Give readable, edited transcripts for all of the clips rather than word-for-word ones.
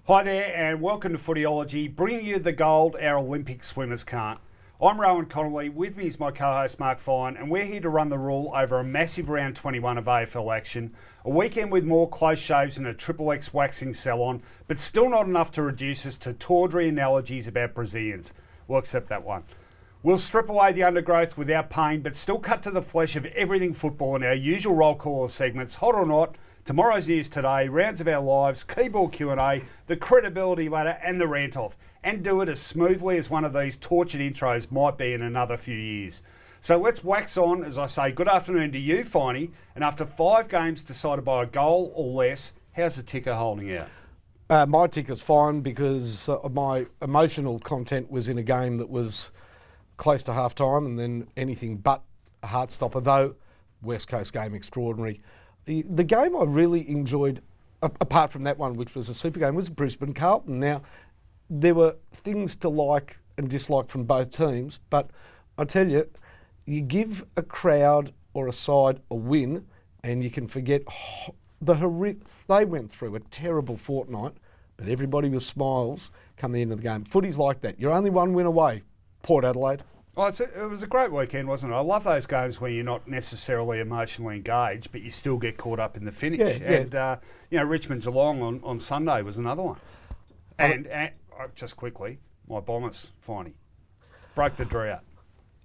Hi there and welcome to Footyology, bringing you the gold our Olympic swimmers can't. I'm Rohan Connolly, with me is my co-host Mark Fine, and we're here to run the rule over a massive round 21 of AFL action, a weekend with more close shaves and a triple X waxing salon, but still not enough to reduce us to tawdry analogies about Brazilians. We'll accept that one. We'll strip away the undergrowth without pain, but still cut to the flesh of everything football in our usual roll call segments, hot or not, tomorrow's news today, rounds of our lives, keyboard Q&A, the credibility ladder and the rant off. And do it as smoothly as one of these tortured intros might be in another few years. So let's wax on as I say good afternoon to you, Finey. And after 5 games decided by a goal or less, how's the ticker holding out? My ticker's fine because my emotional content was in a game that was close to half time and then anything but a heart stopper, though West Coast game extraordinary. The game I really enjoyed, apart from that one, which was a super game, was Brisbane Carlton. Now, there were things to like and dislike from both teams, but I tell you, you give a crowd or a side a win and you can forget they went through a terrible fortnight, but everybody with smiles come the end of the game. Footy's like that. You're only one win away. Port Adelaide. Oh, it was a great weekend, wasn't it? I love those games where you're not necessarily emotionally engaged, but you still get caught up in the finish. Yeah. And, Richmond Geelong on Sunday was another one. And just quickly, my Bombers, Finey, broke the drought.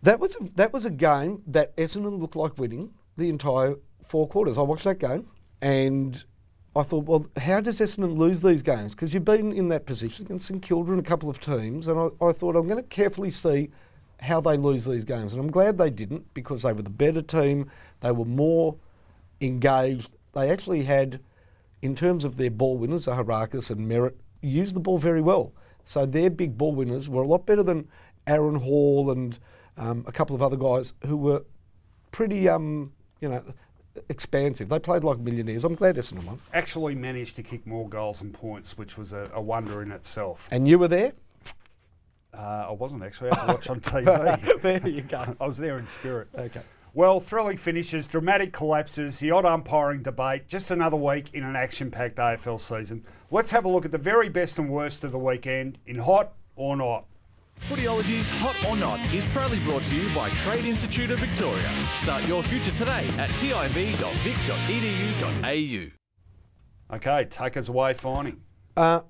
That was a game that Essendon looked like winning the entire 4 quarters. I watched that game and I thought, well, how does Essendon lose these games? Because you've been in that position against St Kilda and a couple of teams, and I thought I'm going to carefully see how they lose these games. And I'm glad they didn't, because they were the better team. They were more engaged. They actually had, in terms of their ball winners, Zaharakis and Merritt, used the ball very well. So their big ball winners were a lot better than Aaron Hall and a couple of other guys who were pretty, expansive. They played like millionaires. I'm glad Essendon won. Actually managed to kick more goals and points, which was a wonder in itself. And you were there? I wasn't actually. I had to watch on TV. There you go. I was there in spirit. Okay. Well, thrilling finishes, dramatic collapses, the odd umpiring debate, just another week in an action-packed AFL season. Let's have a look at the very best and worst of the weekend in Hot or Not. Footyology's Hot or Not is proudly brought to you by Trade Institute of Victoria. Start your future today at tiv.vic.edu.au. Okay, take us away, Finey.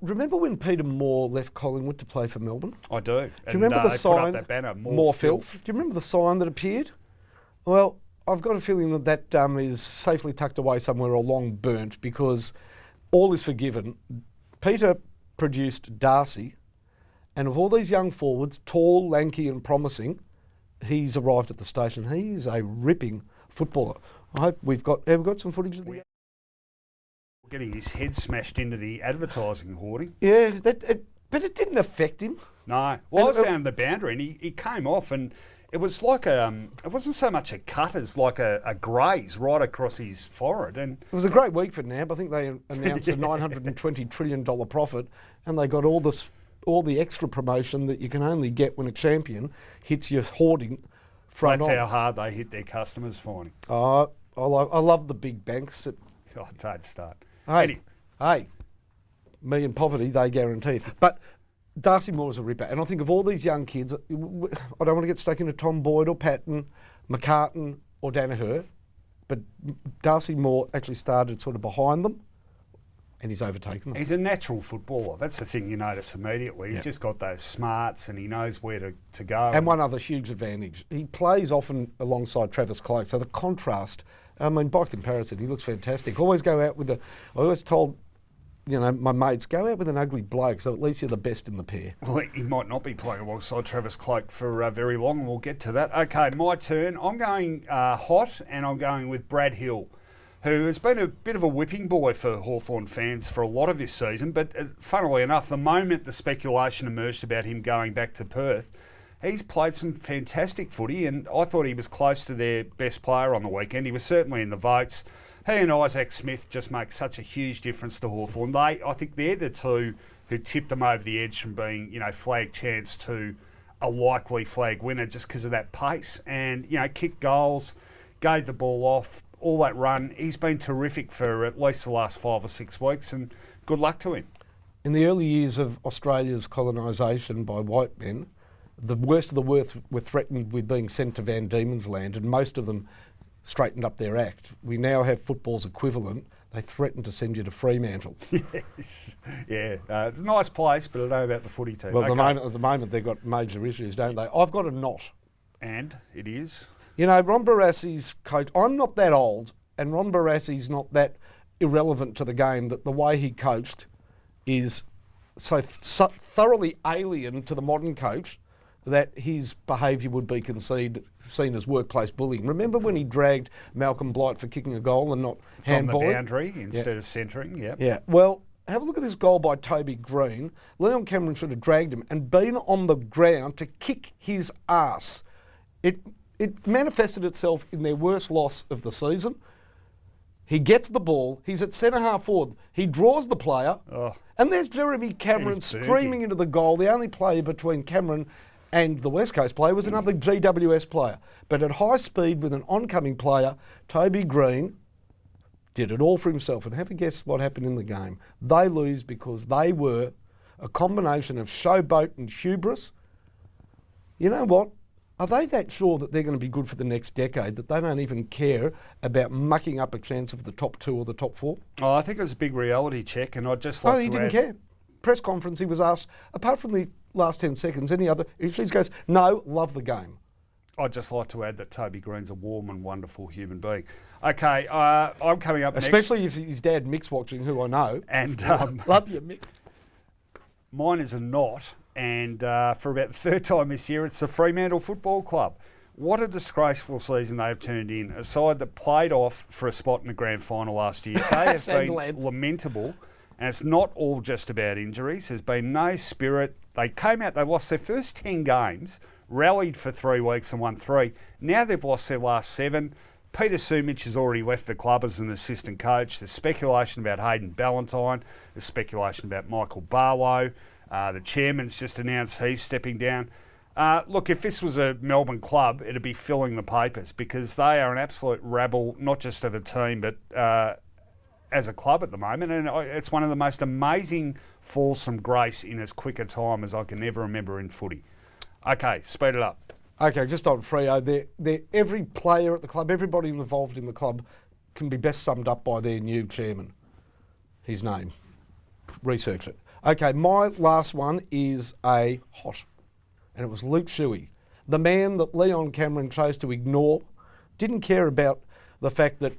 Remember when Peter Moore left Collingwood to play for Melbourne? I do. Do you remember the sign? Put up that banner, More filth. Do you remember the sign that appeared? Well, I've got a feeling that is safely tucked away somewhere or long burnt, because all is forgiven. Peter produced Darcy, and of all these young forwards, tall, lanky and promising, he's arrived at the station. He's a ripping footballer. I hope have we got some footage of the... Getting his head smashed into the advertising hoarding. Yeah, but it didn't affect him. No. Well, I was down the boundary and he came off, and it was like it wasn't so much a cut as like a graze right across his forehead. And it was a great week for NAB. I think they announced a $920 trillion profit, and they got all the extra promotion that you can only get when a champion hits your hoarding front on. That's how hard they hit their customers, Finey. I love the big banks. Oh, don't start. Hey, me and poverty, they guaranteed. But Darcy Moore is a ripper. And I think of all these young kids, I don't want to get stuck into Tom Boyd or Patton, McCartan or Danaher, but Darcy Moore actually started sort of behind them, and he's overtaken them. He's a natural footballer. That's the thing you notice immediately. He's just got those smarts and he knows where to go. And one other huge advantage, he plays often alongside Travis Cloke, so the contrast, I mean, by comparison, he looks fantastic. Always go out with I always told, my mates, go out with an ugly bloke, so at least you're the best in the pair. Well, he might not be playing alongside Travis Cloke for very long, and we'll get to that. Okay, my turn. I'm going hot, and I'm going with Brad Hill, who has been a bit of a whipping boy for Hawthorn fans for a lot of this season. But funnily enough, the moment the speculation emerged about him going back to Perth, he's played some fantastic footy, and I thought he was close to their best player on the weekend. He was certainly in the votes. He and Isaac Smith just make such a huge difference to Hawthorn. I think they're the two who tipped them over the edge from being, flag chance to a likely flag winner just because of that pace. And, kicked goals, gave the ball off, all that run. He's been terrific for at least the last 5 or 6 weeks, and good luck to him. In the early years of Australia's colonisation by white men, the worst of the worst were threatened with being sent to Van Diemen's Land, and most of them straightened up their act. We now have football's equivalent. They threaten to send you to Fremantle. Yes. Yeah. It's a nice place, but I don't know about the footy team. Well, Okay. at the moment they've got major issues, don't they? I've got a knot. And it is. You know, Ron Barassi's coach, I'm not that old, and Ron Barassi's not that irrelevant to the game, that the way he coached is so thoroughly alien to the modern coach that his behaviour would be seen as workplace bullying. Remember when he dragged Malcolm Blight for kicking a goal and not From the handballing? boundary instead of centering, yeah. Yeah, well, have a look at this goal by Toby Green. Leon Cameron should have dragged him and been on the ground to kick his ass. It manifested itself in their worst loss of the season. He gets the ball, he's at centre-half forward, he draws the player, and there's Jeremy Cameron He's burnt streaming him. into the goal. The only player between Cameron and the West Coast player was another GWS player. But at high speed with an oncoming player, Toby Green did it all for himself. And have a guess what happened in the game. They lose because they were a combination of showboat and hubris. You know what? Are they that sure that they're going to be good for the next decade that they don't even care about mucking up a chance of the top 2 or the top 4? Oh, I think it was a big reality check, and I'd just like No, to he didn't add- care. Press conference, he was asked, apart from the last 10 seconds, any other issues? He goes, no, love the game. I'd just like to add that Toby Green's a warm and wonderful human being. Okay, I'm coming up Especially if his dad Mick's watching, who I know. next. And Love you, Mick. mine is a knot, and for about the third time this year, it's the Fremantle Football Club. What a disgraceful season they have turned in. A side that played off for a spot in the grand final last year. They have Sad been lads. lamentable, and it's not all just about injuries. There's been no spirit. They came out, they lost their first 10 games, rallied for 3 weeks and won 3. Now they've lost their last 7. Peter Sumich has already left the club as an assistant coach. There's speculation about Hayden Ballantyne. There's speculation about Michael Barlow. The chairman's just announced he's stepping down. Look, if this was a Melbourne club, it'd be filling the papers because they are an absolute rabble, not just of a team, but as a club at the moment. And it's one of the most amazing falls from grace in as quick a time as I can ever remember in footy. Okay, speed it up. Okay, just on Freo, every player at the club, everybody involved in the club can be best summed up by their new chairman. His name. Research it. Okay, my last one is a hot, and it was Luke Shuey, the man that Leon Cameron chose to ignore, didn't care about the fact that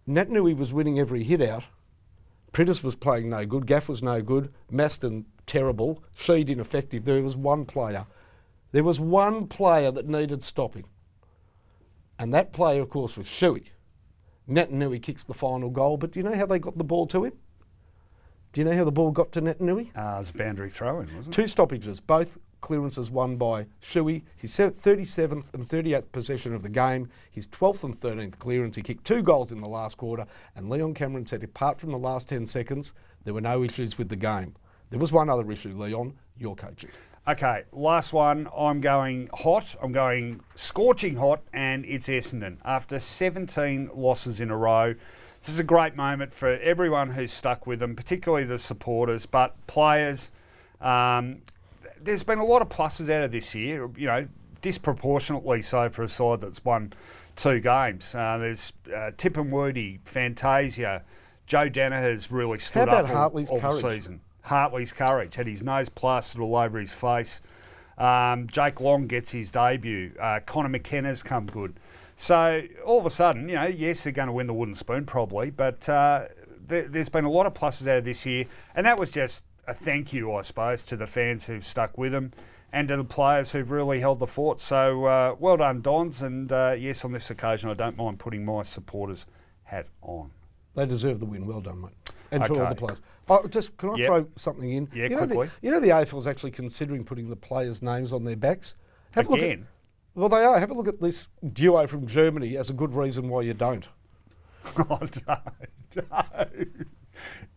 Natanui was winning every hit out, Prittis was playing no good, Gaff was no good, Maston terrible, Sheed ineffective. There was one player that needed stopping. And that player, of course, was Shuey. Natanui kicks the final goal, but do you know how they got the ball to him? Do you know how the ball got to Natanui? It was a boundary throw-in, wasn't it? 2 stoppages, both clearances won by Shuey. His 37th and 38th possession of the game, his 12th and 13th clearance. He kicked 2 goals in the last quarter, and Leon Cameron said apart from the last 10 seconds, there were no issues with the game. There was one other issue, Leon, your coaching. Okay, last one. I'm going hot. I'm going scorching hot, and it's Essendon. After 17 losses in a row, this is a great moment for everyone who's stuck with them, particularly the supporters, but players. There's been a lot of pluses out of this year, you know, disproportionately so for a side that's won 2 games. There's Tipungwuti, Fantasia, Joe Danaher's really stood How up about Hartley's all courage? season. Hartley's courage, had his nose plastered all over his face. Jake Long gets his debut. Connor McKenna's come good. So all of a sudden, you know, yes, they're going to win the wooden spoon probably, but there's been a lot of pluses out of this year, and that was just a thank you, I suppose, to the fans who've stuck with them and to the players who've really held the fort. So well done, Dons, and yes, on this occasion, I don't mind putting my supporters' hat on. They deserve the win. Well done, mate. And to all Okay. the players. Oh, just can I Yep. throw something in? Yeah, you know quickly. The AFL is actually considering putting the players' names on their backs. Have a look Again? well, they are. Have a look at this duo from Germany as a good reason why you don't. Oh, no.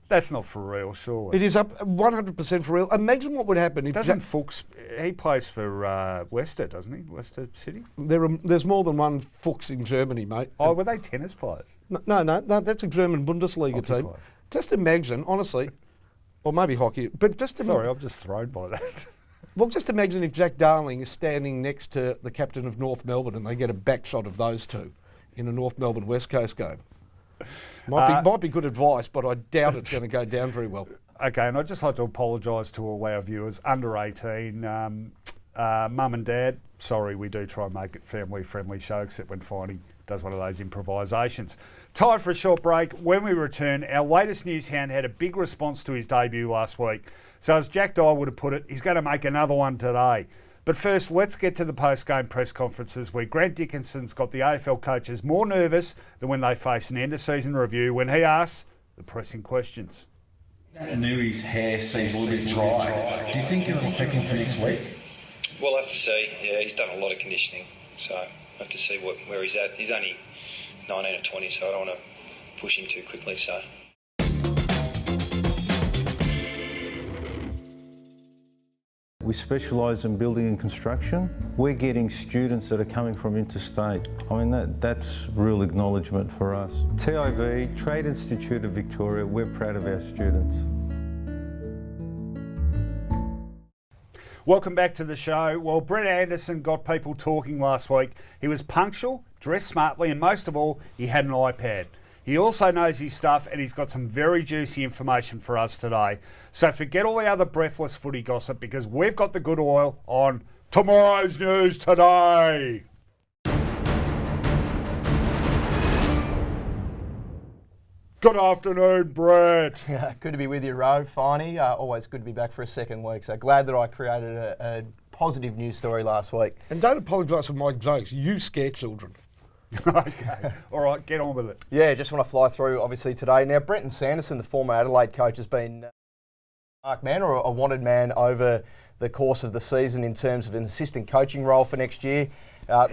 That's not for real, surely. It is up 100% for real. Imagine what would happen if Doesn't Fuchs, he plays for Leicester, doesn't he? Leicester City? there's more than one Fuchs in Germany, mate. Oh, were they tennis players? No, that's a German Bundesliga Hockey team. players. Just imagine, honestly, or maybe hockey. But just Sorry, I'm just thrown by that. well, just imagine if Jack Darling is standing next to the captain of North Melbourne and they get a back shot of those two in a North Melbourne West Coast game. Might be good advice, but I doubt it's going to go down very well. Okay, and I'd just like to apologise to all our viewers under 18, mum and dad. Sorry, we do try and make it family-friendly show, except when Finey does one of those improvisations. Time for a short break. When we return, our latest news hound had a big response to his debut last week. So as Jack Dye would have put it, he's going to make another one today. But first, let's get to the post-game press conferences where Grant Dickinson's got the AFL coaches more nervous than when they face an end-of-season review when he asks the pressing questions. Nui's hair seems a little bit dry. Do you think it'll affect him for next week? We'll have to see. Yeah, he's done a lot of conditioning, so we'll have to see where he's at. He's only 19 or 20, so I don't want to push him too quickly. So. We specialise in building and construction. We're getting students that are coming from interstate. I mean, that's real acknowledgement for us. TIV, Trade Institute of Victoria, we're proud of our students. Welcome back to the show. Well, Brett Anderson got people talking last week. He was punctual, dressed smartly, and most of all, he had an iPad. He also knows his stuff, and he's got some very juicy information for us today. So forget all the other breathless footy gossip, because we've got the good oil on tomorrow's news today. Good afternoon, Brett. Yeah, good to be with you, Ro, Finey. Always good to be back for a second week. So glad that I created a positive news story last week. And don't apologise for my jokes. You scare children. Okay, all right, get on with it. Yeah, just want to fly through, obviously, today. Now, Brenton Sanderson, the former Adelaide coach, has been a marked man or a wanted man over the course of the season in terms of an assistant coaching role for next year.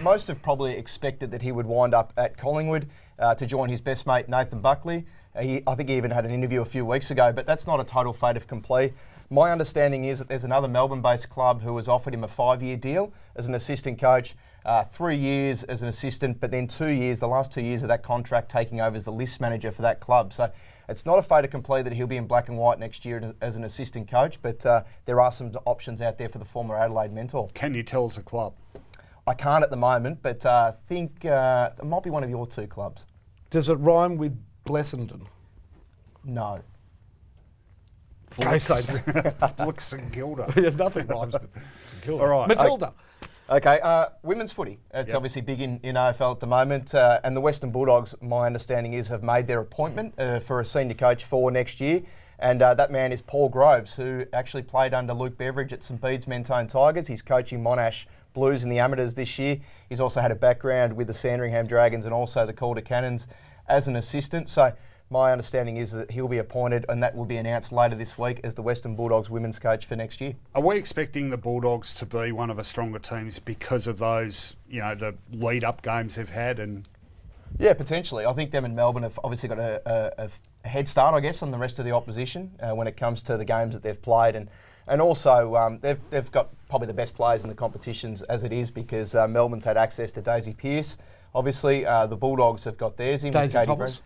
Most have probably expected that he would wind up at Collingwood to join his best mate, Nathan Buckley. I think he even had an interview a few weeks ago, but that's not a total fait accompli. My understanding is that there's another Melbourne-based club who has offered him a 5-year deal as an assistant coach, 3 years as an assistant, but then 2 years, the last 2 years of that contract, taking over as the list manager for that club. So it's not a fait accompli that he'll be in black and white next year as an assistant coach, but there are some options out there for the former Adelaide mentor. Can you tell us a club? I can't at the moment, but I think it might be one of your two clubs. Does it rhyme with Blessenden? No. Blix and Gilda. Yeah, nothing rhymes with Gilda. All right. Matilda. Okay, women's footy. It's obviously big in AFL at the moment, and the Western Bulldogs, my understanding is, have made their appointment for a senior coach for next year, and that man is Paul Groves, who actually played under Luke Beveridge at St Bede's Mentone Tigers. He's coaching Monash Blues in the amateurs this year. He's also had a background with the Sandringham Dragons and also the Calder Cannons as an assistant. So my understanding is that he'll be appointed, and that will be announced later this week as the Western Bulldogs women's coach for next year. Are we expecting the Bulldogs to be one of the stronger teams because of those, the lead-up games they've had? And yeah, potentially. I think them and Melbourne have obviously got a head start, I guess, on the rest of the opposition when it comes to the games that they've played, and also they've got probably the best players in the competitions as it is, because Melbourne's had access to Daisy Pearce. Obviously, the Bulldogs have got theirs in Daisy with Katie Thomas.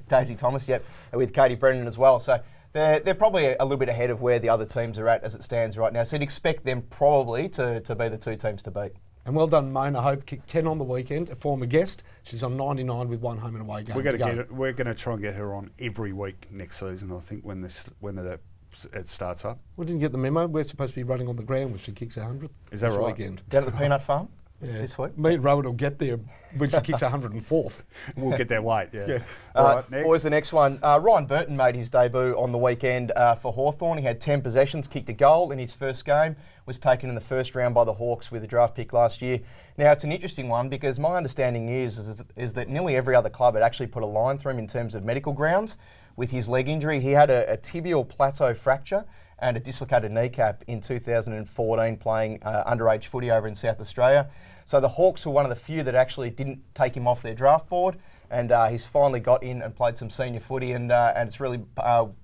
Daisy Thomas, yep, with Katie Brennan as well. So they're probably a little bit ahead of where the other teams are at as it stands right now. So you'd expect them probably to be the two teams to beat. And well done, Mona Hope. Kicked 10 on the weekend, a former guest. She's on 99 with one home and away game. we're going to try and get her on every week next season, I think, when it starts up. We didn't get the memo. We're supposed to be running on the ground when she kicks 100. Is that this right? Weekend. Down at the Peanut Farm? Yeah. This week. Me and Rowan will get there when she kicks 104th. We'll get there late, yeah. All right, next. Boys, the next one. Ryan Burton made his debut on the weekend for Hawthorn. He had 10 possessions, kicked a goal in his first game, was taken in the first round by the Hawks with a draft pick last year. Now, it's an interesting one because my understanding is that nearly every other club had actually put a line through him in terms of medical grounds with his leg injury. He had a tibial plateau fracture and a dislocated kneecap in 2014 playing underage footy over in South Australia. So the Hawks were one of the few that actually didn't take him off their draft board, and he's finally got in and played some senior footy, and it's really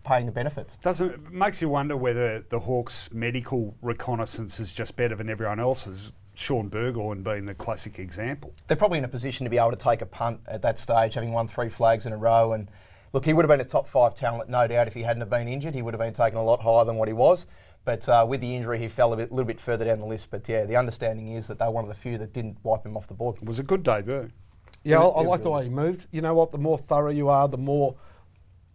paying the benefits. It makes you wonder whether the Hawks' medical reconnaissance is just better than everyone else's, Sean Burgoyne being the classic example. They're probably in a position to be able to take a punt at that stage, having won 3 flags in a row, and look, he would have been a top 5 talent, no doubt, if he hadn't have been injured. He would have been taken a lot higher than what he was. But with the injury, he fell a little bit further down the list. But yeah, the understanding is that they're one of the few that didn't wipe him off the board. It was a good debut. Yeah, I like the way he moved. You know what? The more thorough you are, the more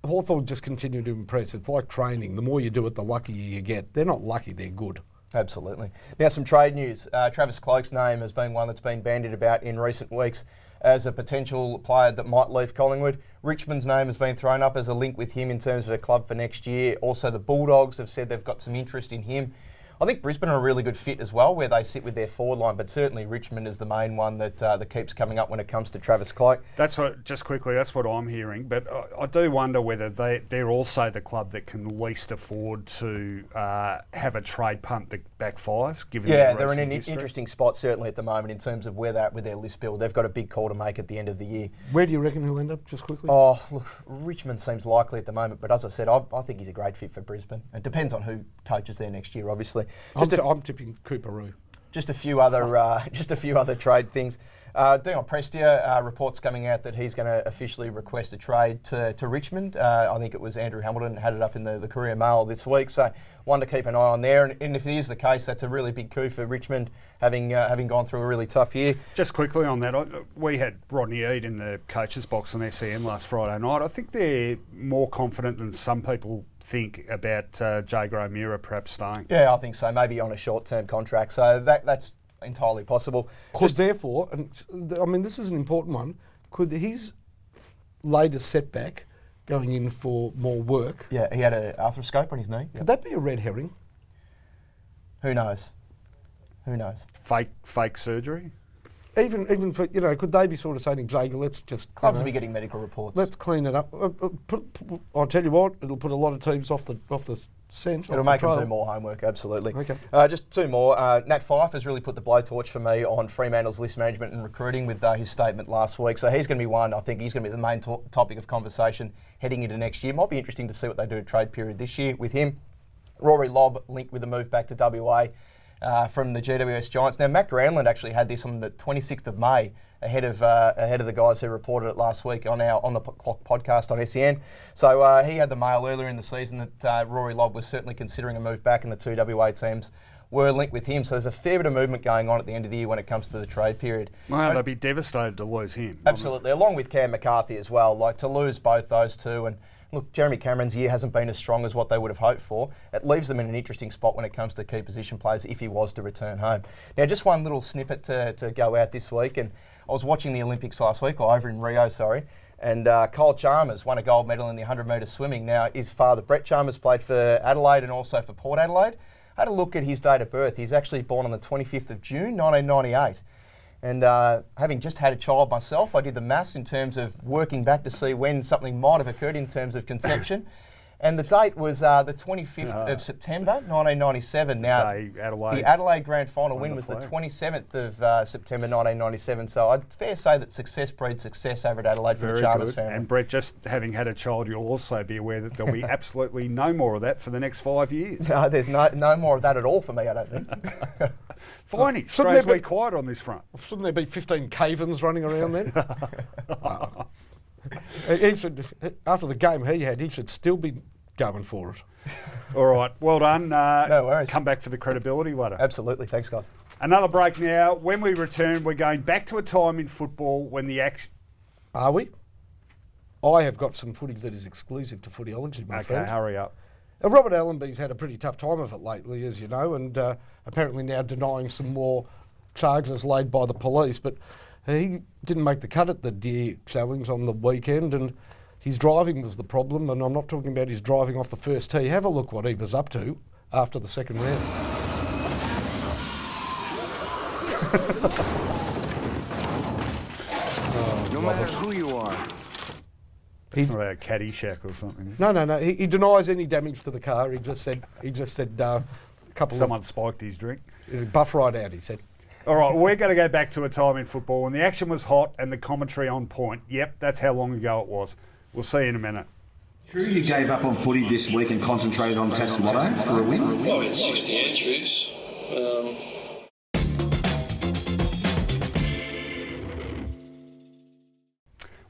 Hawthorn just continue to impress. It's like training. The more you do it, the luckier you get. They're not lucky, they're good. Absolutely. Now, some trade news. Travis Cloke's name has been one that's been bandied about in recent weeks as a potential player that might leave Collingwood. Richmond's name has been thrown up as a link with him in terms of a club for next year. Also, the Bulldogs have said they've got some interest in him. I think Brisbane are a really good fit as well, where they sit with their forward line, but certainly Richmond is the main one that keeps coming up when it comes to Travis Cloke. That's what I'm hearing. But I do wonder whether they're also the club that can least afford to have a trade punt that backfires. Given Yeah, they're in an interesting spot certainly at the moment in terms of where they're at with their list build. They've got a big call to make at the end of the year. Where do you reckon he'll end up, just quickly? Oh, look, Richmond seems likely at the moment, but as I said, I think he's a great fit for Brisbane. It depends on who coaches there next year, obviously. I'm tipping Cooperoo. Just a few other trade things. Dion Prestia, reports coming out that he's going to officially request a trade to Richmond. I think it was Andrew Hamilton had it up in the Courier Mail this week. So one to keep an eye on there. And if it is the case, that's a really big coup for Richmond, having gone through a really tough year. Just quickly on that, we had Rodney Eade in the coaches box on SEN last Friday night. I think they're more confident than some people think about Jay Gray-Mira perhaps staying. Yeah, I think so. Maybe on a short-term contract. So that's entirely possible. Therefore, and I mean, this is an important one, could his latest setback going in for more work... Yeah, he had an arthroscope on his knee. Could that be a red herring? Who knows? Who knows? Fake surgery? Even for, could they be sort of saying, Jager, let's just... Clubs will be getting medical reports. Let's clean it up. I'll tell you what, it'll put a lot of teams off the scent. It'll make them do more homework, absolutely. Okay. Just two more. Nat Fyfe has really put the blowtorch for me on Fremantle's list management and recruiting with his statement last week. So he's going to be one. I think he's going to be the main topic of conversation heading into next year. Might be interesting to see what they do at trade period this year with him. Rory Lobb linked with the move back to WA. From the GWS Giants. Now, Matt Granlund actually had this on the 26th of May, ahead of the guys who reported it last week on the Clock podcast on SEN. So he had the mail earlier in the season that Rory Lobb was certainly considering a move back, and the two WA teams were linked with him. So there's a fair bit of movement going on at the end of the year when it comes to the trade period. Well, they'd be devastated to lose him. Absolutely, along with Cam McCarthy as well. Like, to lose both those two, and look, Jeremy Cameron's year hasn't been as strong as what they would have hoped for. It leaves them in an interesting spot when it comes to key position players if he was to return home. Now, just one little snippet to go out this week, and I was watching the Olympics last week, or over in Rio, sorry, and Kyle Chalmers won a gold medal in the 100 metre swimming. Now, his father, Brett Chalmers, played for Adelaide and also for Port Adelaide. I had a look at his date of birth. He's actually born on the 25th of June, 1998. And having just had a child myself, I did the maths in terms of working back to see when something might have occurred in terms of conception. And the date was the 25th of September, 1997. Now, the Adelaide Grand Final win was the 27th of September, 1997. So I'd fair say that success breeds success over at Adelaide for the Chalmers family. And Brett, just having had a child, you'll also be aware that there'll be absolutely no more of that for the next 5 years. No, there's no more of that at all for me, I don't think. Finey, strangely quiet on this front. Shouldn't there be 15 Cavens running around then? He should, after the game he should still be going for it. All right, well done. No worries. Come back for the credibility ladder. Absolutely, thanks, guys. Another break now. When we return, we're going back to a time in football when the action... Are we? I have got some footage that is exclusive to Footyology, my friend. Okay, hurry up. Robert Allenby's had a pretty tough time of it lately, as you know, and apparently now denying some more charges laid by the police. But he didn't make the cut at the Deer Challenge on the weekend, and his driving was the problem. And I'm not talking about his driving off the first tee. Have a look what he was up to after the second round. No matter who you are. It's not a Caddyshack or something. No. He denies any damage to the car. He just said a couple Someone spiked his drink. Buff right out, he said. All right, we're going to go back to a time in football when the action was hot and the commentary on point. Yep, that's how long ago it was. We'll see you in a minute. True, you gave up on footy this week and concentrated on Test Lotto for a win? Well, we had 60 entries.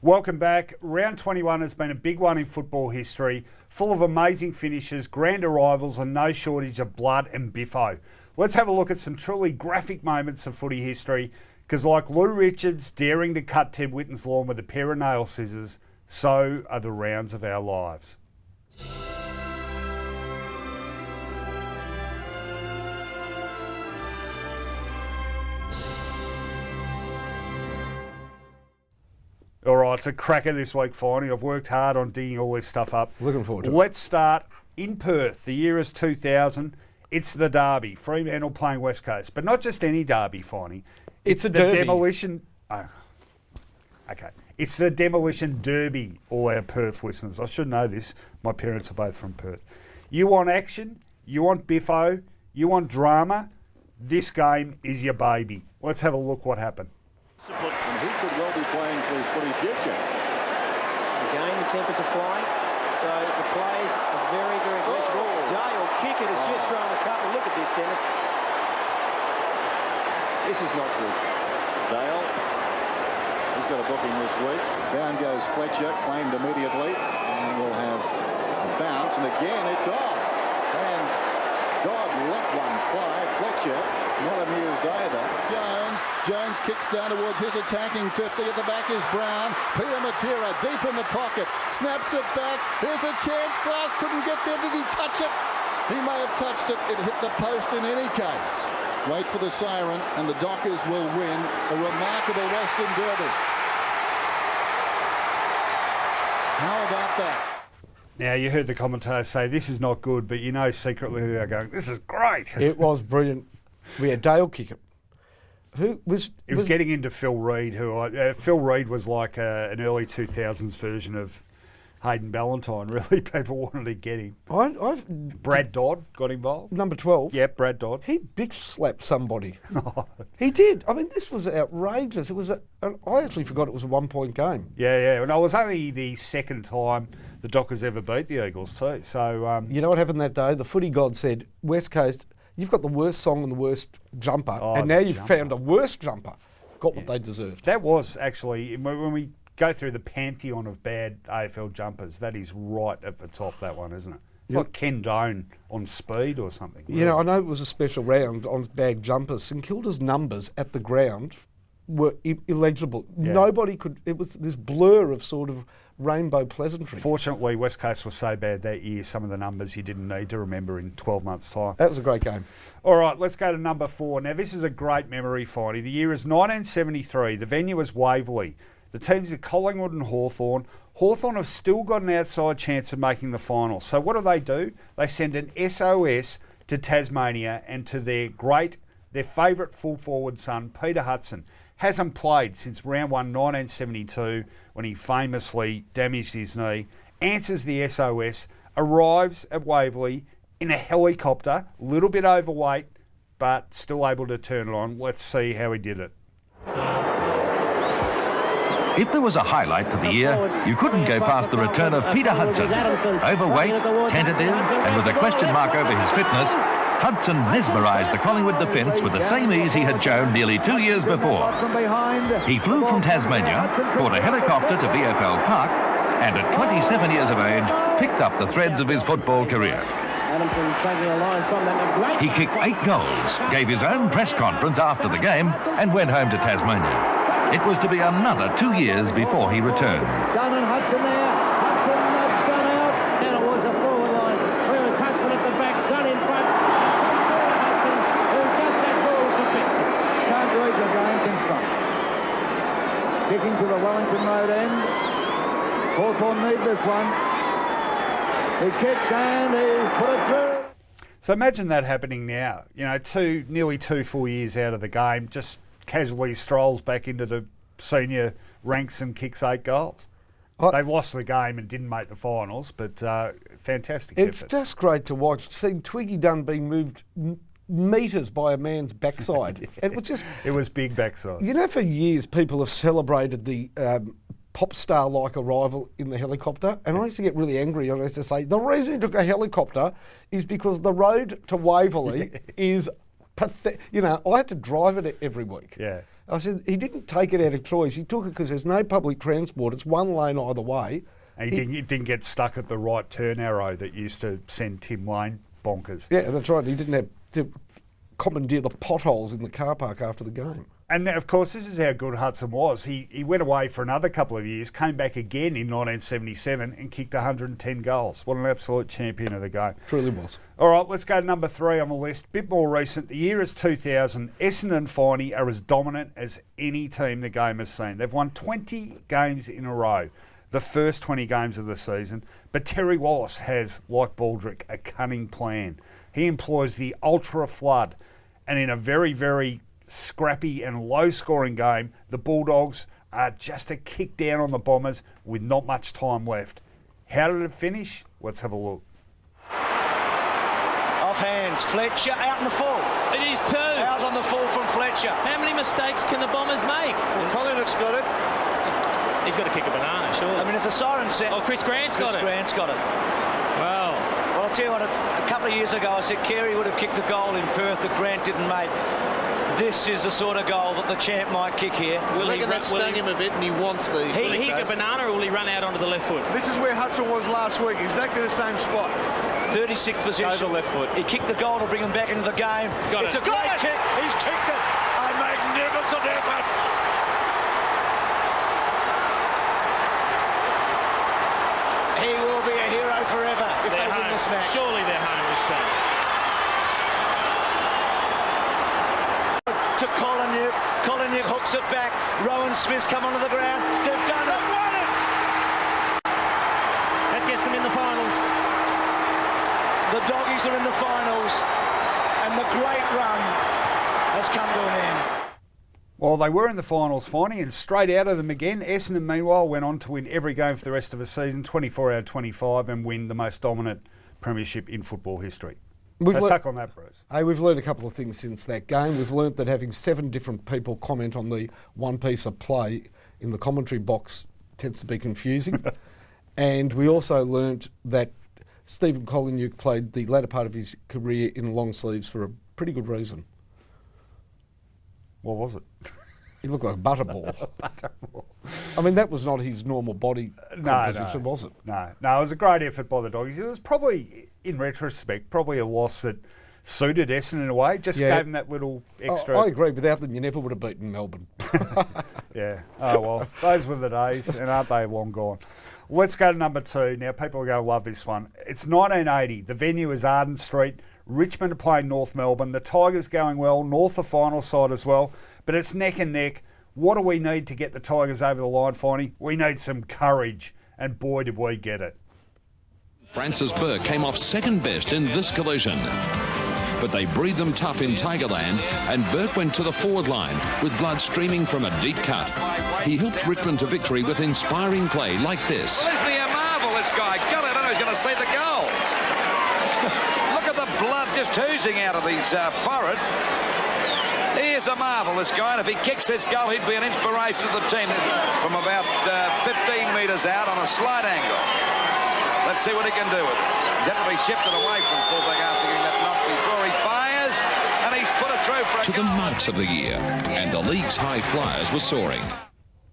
Welcome back. Round 21 has been a big one in football history, full of amazing finishes, grand arrivals and no shortage of blood and biffo. Let's have a look at some truly graphic moments of footy history, because like Lou Richards daring to cut Ted Whitten's lawn with a pair of nail scissors, so are the rounds of our lives. All right, it's a cracker this week, Finey. I've worked hard on digging all this stuff up. Looking forward to it. Let's start in Perth. The year is 2000. It's the derby. Fremantle playing West Coast. But not just any derby, Finey. It's a the derby. demolition... Oh, okay. It's the demolition derby, all our Perth listeners. I should know this. My parents are both from Perth. You want action? You want biffo? You want drama? This game is your baby. Let's have a look what happened. And he could well be playing for his footy future. Again, the tempers are flying, so the players are very, very aggressive. Dale kick it, it's just thrown a couple. Look at this, Dennis. This is not good. Dale, he's got a booking this week. Down goes Fletcher, claimed immediately, and we'll have a bounce. And again, it's on. And God let one fly. Fletcher not amused either. Jones kicks down towards his attacking 50. At the back is Brown. Peter Matera deep in the pocket. Snaps it back. Here's a chance. Glass couldn't get there. Did he touch it? He may have touched it. It hit the post in any case. Wait for the siren and the Dockers will win a remarkable Western Derby. How about that? Now, you heard the commentators say this is not good, but you know secretly they're going, this is great. It was brilliant. We had Dale kick it. Who was... It was getting into Phil Reid, Phil Reid was like an early 2000s version of Hayden Ballantyne, really. People wanted to get him. Brad Dodd got involved. Number 12. Yep, Brad Dodd. He bitch slapped somebody. He did. I mean, this was outrageous. It was I actually forgot it was a 1 point game. Yeah. And it was only the second time the Dockers ever beat the Eagles too. So you know what happened that day? The footy god said, West Coast, you've got the worst song and the worst jumper, and now you've found a worse jumper. Got what they deserved. That was actually, when we go through the pantheon of bad AFL jumpers, that is right at the top, that one, isn't it? It's like Ken Doan on speed or something. You know, I know it was a special round on bag jumpers. St Kilda's numbers at the ground were illegible. Yeah. Nobody could, it was this blur of sort of rainbow pleasantry. Fortunately, West Coast was so bad that year, some of the numbers you didn't need to remember in 12 months' time. That was a great game. All right, let's go to number 4. Now, this is a great memory, Finey. The year is 1973. The venue was Waverley. The teams are Collingwood and Hawthorn. Hawthorn have still got an outside chance of making the final. So what do? They send an SOS to Tasmania and to their favourite full forward son, Peter Hudson. Hasn't played since round 1, 1972, when he famously damaged his knee. Answers the SOS, arrives at Waverley in a helicopter, a little bit overweight, but still able to turn it on. Let's see how he did it. If there was a highlight for the year, you couldn't go past the return of Peter Hudson. Overweight, tentative, and with a question mark over his fitness, Hudson mesmerised the Collingwood defence with the same ease he had shown nearly 2 years before. He flew from Tasmania, caught a helicopter to VFL Park, and at 27 years of age, picked up the threads of his football career. He kicked 8 goals, gave his own press conference after the game, and went home to Tasmania. It was to be another 2 years before he returned. Dunn and Hudson there. Hudson nudged Dunn out. And it was the forward line. Where was Hudson at the back? Dunn in front. Hudson, who judged that ball with perfection. Can't read the game in front. Kicking to the Wellington Road end. Hawthorn need this one. He kicks and he's put it through. So imagine that happening now. You know, nearly 2 full years out of the game, just casually strolls back into the senior ranks and kicks 8 goals. They lost the game and didn't make the finals, but fantastic It's effort. just great to watch. Seeing Twiggy Dunn being moved metres by a man's backside. And it was just... It was big backside. You know, for years people have celebrated the pop star-like arrival in the helicopter, and I used to get really angry. I used to say, the reason he took a helicopter is because the road to Waverley is You know, I had to drive it every week. Yeah. I said, he didn't take it out of choice. He took it because there's no public transport. It's one lane either way. And he didn't get stuck at the right turn arrow that used to send Tim Lane bonkers. Yeah, that's right. He didn't have to commandeer the potholes in the car park after the game. And of course, this is how good Hudson was. He went away for another couple of years, came back again in 1977 and kicked 110 goals. What an absolute champion of the game. Truly was. All right, let's go to number 3 on the list. Bit more recent. The year is 2000. Essendon and Finey are as dominant as any team the game has seen. They've won 20 games in a row, the first 20 games of the season. But Terry Wallace has, like Baldrick, a cunning plan. He employs the ultra flood, and in a very, very scrappy and low-scoring game, the Bulldogs are just a kick down on the Bombers with not much time left. How did it finish? Let's have a look. Off hands, Fletcher out in the full. It is 2. Out on the full from Fletcher. How many mistakes can the Bombers make? Well, Collingwood's got it. He's got to kick a banana, sure. I mean, if the siren set... Oh, Chris Grant's got it. Grant's got it. Well, I'll tell you what, a couple of years ago I said Carey would have kicked a goal in Perth that Grant didn't make. This is the sort of goal that the champ might kick here. I reckon that stung him a bit and he wants these. He kick a banana or will he run out onto the left foot? This is where Hudson was last week, exactly the same spot. 36th position. Over left foot. He kicked the goal to bring him back into the game. It's a great kick. He's kicked it. A magnificent effort. He will be a hero forever if they win this match. Surely they're home this time. To Colin hooks it back. Rowan Smith's come onto the ground. They've done it. Won it. That gets them in the finals. The Doggies are in the finals, and the great run has come to an end. Well, they were in the finals, Finey, and straight out of them again. Essendon, meanwhile, went on to win every game for the rest of the season, 24 out of 25, and win the most dominant premiership in football history. So suck on that, Bruce. Hey, we've learned a couple of things since that game. We've learnt that having 7 different people comment on the one piece of play in the commentary box tends to be confusing. And we also learnt that Stephen Collingwood played the latter part of his career in long sleeves for a pretty good reason. What was it? He looked like a butterball. I mean, that was not his normal body composition, was it? No, it was a great effort by the Doggies. It was probably, in retrospect, probably a loss that suited Essendon in a way. Just gave them that little extra. I agree. Without them, you never would have beaten Melbourne. Yeah. Oh, well, those were the days, and aren't they long gone? Let's go to number 2. Now, people are going to love this one. It's 1980. The venue is Arden Street. Richmond are playing North Melbourne. The Tigers going well. North the final side as well. But it's neck and neck. What do we need to get the Tigers over the line, Finey? We need some courage. And boy, did we get it. Francis Burke came off second best in this collision. But they breathed them tough in Tigerland, and Burke went to the forward line with blood streaming from a deep cut. He helped Richmond to victory with inspiring play like this. Well, isn't he a marvel, this guy? God, I don't know who's going to see the goals. Look at the blood just oozing out of his forehead. He is a marvel, this guy, and if he kicks this goal, he'd be an inspiration to the team from about 15 metres out on a slight angle. Let's see what he can do with this. He's had to be shifted away from fullback after getting that knock before he fires, and he's put it through for a to goal. the marks of the year, and the league's high flyers were soaring.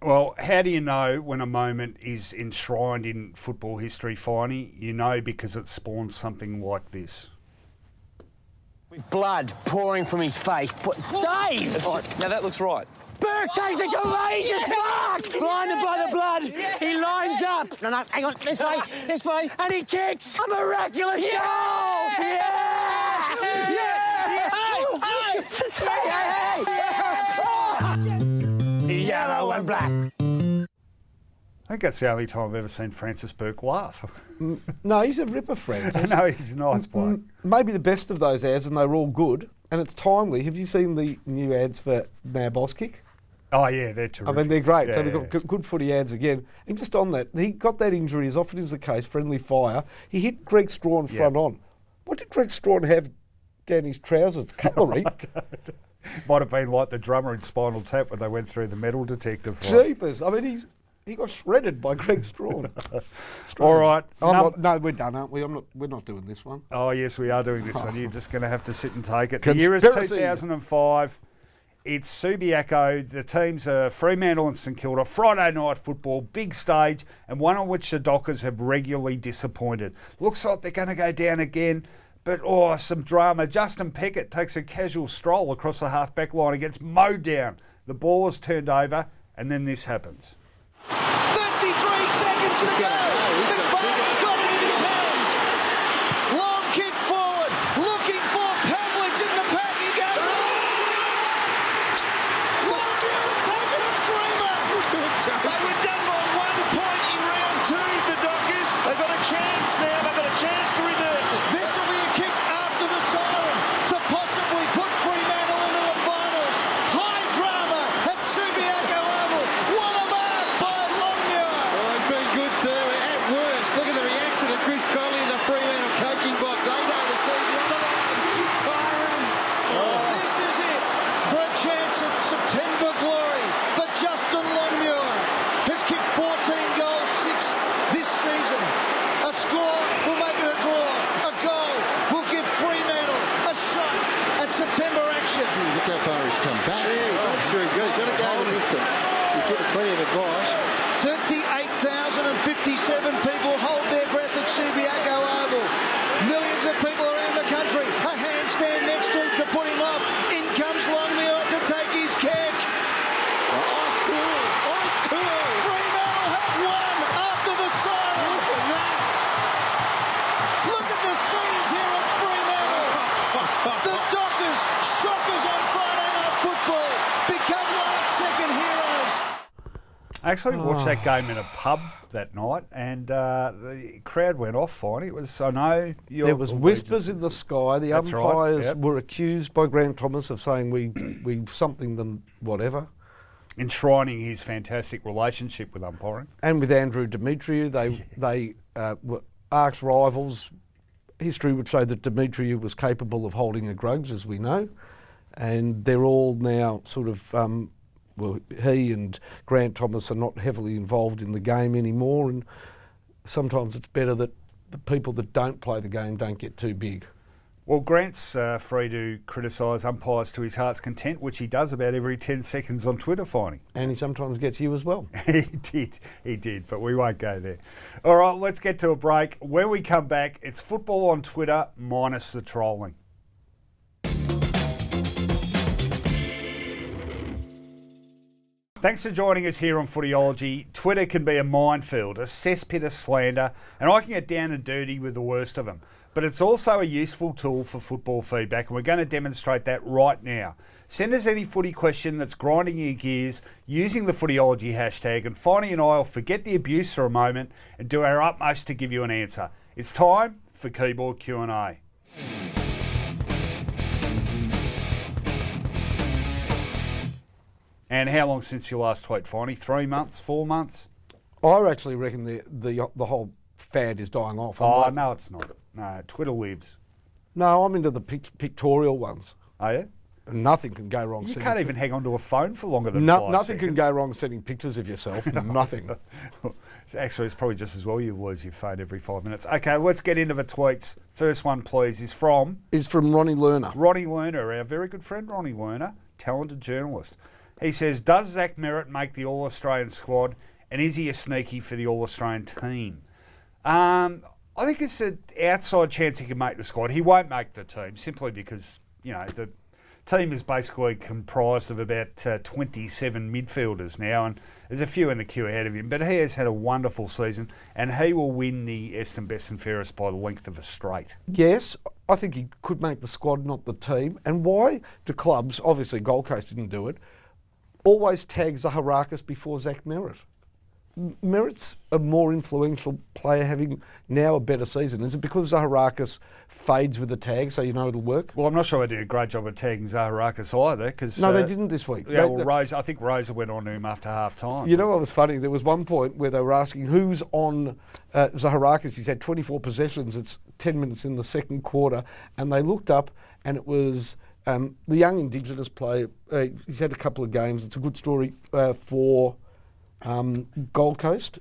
Well, how do you know when a moment is enshrined in football history, Finey? You know because it spawns something like this. With blood pouring from his face. Dave! Now that looks right. Burke takes a courageous mark! Blinded by the blood, he lines up. No, hang on, this way, and he kicks a miraculous goal! Yeah! Yellow and black. I think that's the only time I've ever seen Francis Burke laugh. No, he's a ripper, Francis. No, he's a nice bloke. Maybe the best of those ads, and they were all good, and it's timely. Have you seen the new ads for Now Boss Kick? Oh, yeah, they're terrific. I mean, they're great. Yeah, so we've got good footy ads again. And just on that, he got that injury, as often is the case, friendly fire. He hit Greg Strawn front on. What did Greg Strawn have down his trousers? Cutlery? Might have been like the drummer in Spinal Tap when they went through the metal detector. Jeepers. I mean, He got shredded by Greg Strawn. All right. No, we're done, aren't we? We're not doing this one. Oh, yes, we are doing this one. You're just going to have to sit and take it. The year is Conspiracy. 2005. It's Subiaco. The teams are Fremantle and St Kilda. Friday night football, big stage, and one on which the Dockers have regularly disappointed. Looks like they're going to go down again, but some drama. Justin Peckett takes a casual stroll across the half-back line and gets mowed down. The ball is turned over, and then this happens. 33 seconds to go. McBarnes got it in his hands. Long kick forward, looking for Pavlich in the pack. He goes. Longmuir's taken a screamer. They were done by 1 point in round 2, the Dockers. They've got a chance now. They've got a chance to reverse it. This will be a kick after the siren to possibly put Fremantle into the finals. High drama at Subiaco Oval. What a mark by Longmuir. Well, they've been good too. At worst, look at the reaction of Chris Connolly in the Fremantle coaching box. They know the season on the line. Siren. This is it for a chance of September glory for Justin Longmuir. Has kicked 14 goals, 6 this season. A score will make it a draw. A goal will give Fremantle a shot at September action. Look how far he's come back. That's very good. Got to go the distance. He's getting plenty of advice. 38,057 people hold their breath at Subiaco Oval. Millions of people around the country. A handstand next to him to put him off. In comes Longmuir to take his kick. Fremantle have won after the siren. Look at the scenes here at Fremantle. The Dockers, shockers on Friday night football, become last-second heroes. I actually watched that game in a pub that night, and the crowd went off, Finey. It was, I know... There was whispers in the sky. The That's right, umpires yep. were accused by Grant Thomas of saying we something them whatever. Enshrining his fantastic relationship with umpiring. And with Andrew Demetriou, they were arch rivals. History would say that Demetriou was capable of holding a grudge, as we know, and they're all now sort of... he and Grant Thomas are not heavily involved in the game anymore, and sometimes it's better that the people that don't play the game don't get too big. Well, Grant's free to criticise umpires to his heart's content, which he does about every 10 seconds on Twitter, Finey. And he sometimes gets you as well. He did, but we won't go there. All right, let's get to a break. When we come back, it's football on Twitter minus the trolling. Thanks for joining us here on Footyology. Twitter can be a minefield, a cesspit of slander, and I can get down and dirty with the worst of them. But it's also a useful tool for football feedback, and we're going to demonstrate that right now. Send us any footy question that's grinding your gears using the Footyology hashtag, and Finey and I will forget the abuse for a moment and do our utmost to give you an answer. It's time for Keyboard Q&A. And how long since your last tweet, Finey? 3 months? 4 months? I actually reckon the whole fad is dying off. Oh, no, it's not. No, Twitter lives. No, I'm into the pictorial ones. Oh, yeah? Nothing can go wrong. You can't even hang on to a phone for longer than 5 seconds. Nothing can go wrong sending pictures of yourself. Nothing. Actually, it's probably just as well you lose your phone every 5 minutes. Okay, let's get into the tweets. First one, please, is from Ronnie Lerner. Ronnie Lerner, our very good friend Ronnie Lerner, talented journalist. He says, does Zach Merritt make the All-Australian squad, and is he a sneaky for the All-Australian team? I think it's an outside chance he can make the squad. He won't make the team simply because, the team is basically comprised of about 27 midfielders now, and there's a few in the queue ahead of him. But he has had a wonderful season, and he will win the Essendon Best and Fairest by the length of a straight. Yes, I think he could make the squad, not the team. And why do clubs, obviously Gold Coast didn't do it, always tag Zaharakis before Zach Merritt? Merritt's a more influential player, having now a better season. Is it because Zaharakis fades with the tag, so you know it'll work? Well, I'm not sure they did a great job of tagging Zaharakis either. Cause, no, they didn't this week. Yeah, I think Rosa went on to him after half time. You know what was funny? There was one point where they were asking who's on Zaharakis. He's had 24 possessions. It's 10 minutes in the second quarter. And they looked up, and it was the young Indigenous player. He's had a couple of games. It's a good story for Gold Coast.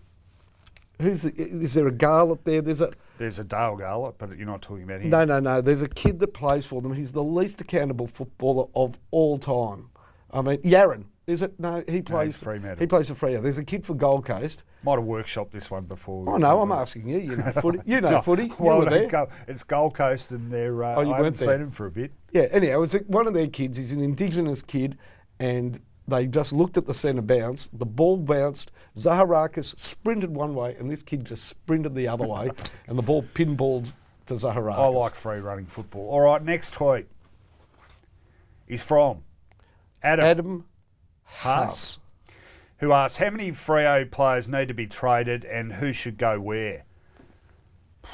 Is there a Garlett there? There's a Dale Garlett, but you're not talking about him. No. There's a kid that plays for them. He's the least accountable footballer of all time. I mean, Yaron. Is it? No, he plays. No, Fremantle. He plays for Freo. There's a kid for Gold Coast. Might have workshopped this one before. Oh no, I'm asking you. You know footy. You know No, footy. You well, were there. It's Gold Coast, and they're. Oh, you I haven't weren't seen there. him for a bit. Yeah. Anyhow, it's one of their kids. He's an Indigenous kid, and they just looked at the centre bounce. The ball bounced. Zaharakis sprinted one way, and this kid just sprinted the other way, and the ball pinballed to Zaharakis. I like free running football. All right, next tweet is from Adam Haas, who asks, how many Freo players need to be traded and who should go where?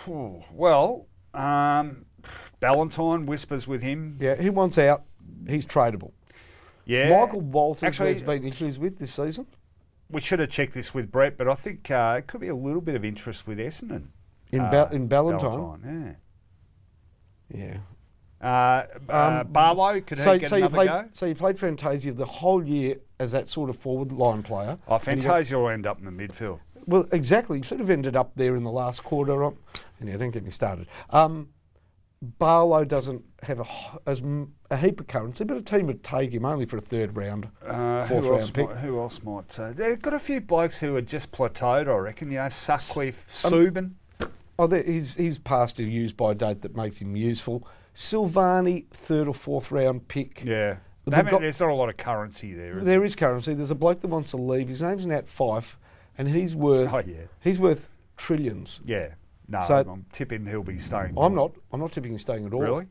Well, Ballantyne whispers with him. Yeah, he wants out. He's tradable. Yeah. Michael Walters has been issues with this season. We should have checked this with Brett, but I think it could be a little bit of interest with Essendon. In Ballantyne? Yeah. Yeah. Barlow, could he get another go? So you played Fantasia the whole year as that sort of forward line player. Oh, Fantasia will end up in the midfield. Well, exactly. He should have ended up there in the last quarter. Don't get me started. Barlow doesn't have a heap of currency, but a team would take him only for a third round, fourth round pick. Who else might? They've got a few blokes who are just plateaued, I reckon. You know, Sutcliffe, Subin. He's past a use-by date that makes him useful. Silvani, third or fourth round pick. Yeah. There's not a lot of currency there. There is currency. There's a bloke that wants to leave. His name's Nat Fife, and he's worth trillions. Yeah. No, so, I'm tipping he'll be staying. I'm not tipping he's staying at all. Really?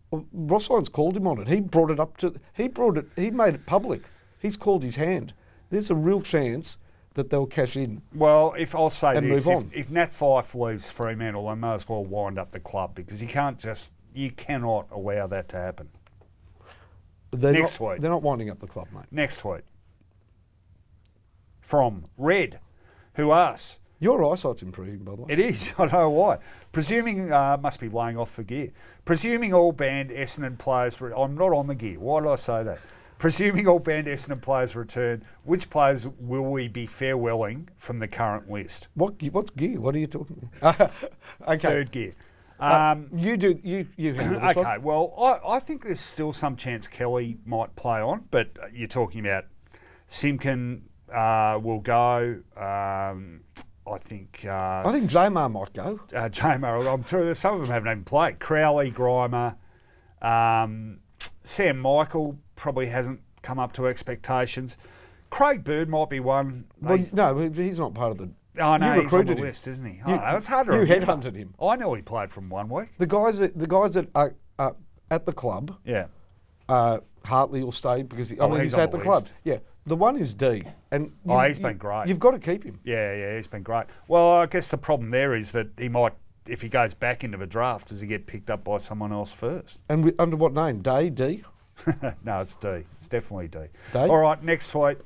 Well, Ross Lyons called him on it. He made it public. He's called his hand. There's a real chance that they'll cash in. Well, if I'll say and this, move on. If Nat Fife leaves Fremantle, they may as well wind up the club because you cannot allow that to happen. Next tweet. They're not winding up the club, mate. Next tweet. From Red, who asks, your eyesight's improving, by the way. It is. I don't know why. Presuming, must be laying off the gear. Presuming all banned Essendon players... I'm not on the gear. Why did I say that? Presuming all banned Essendon players return, which players will we be farewelling from the current list? What's gear? What are you talking about? Okay. Third gear. You handle this okay, one. well, I think there's still some chance Kelly might play on, but you're talking about Simkin will go... I think Jamar might go. Jamar, I'm sure some of them haven't even played. Crowley, Grimer, Sam Michael probably hasn't come up to expectations. Craig Bird might be one. Well, no, he's not part of the. Oh no, you he's on the him. list, isn't he? It's hard to You remember. headhunted him. I know he played from 1 week. The guys that are at the club. Yeah. Hartley will stay because he's he's at on the club. Yeah. The one is D, and he's been great. You've got to keep him. Yeah, he's been great. Well, I guess the problem there is that he might, if he goes back into the draft, does he get picked up by someone else first? And under what name? D? No, it's D. It's definitely D. D? All right, next tweet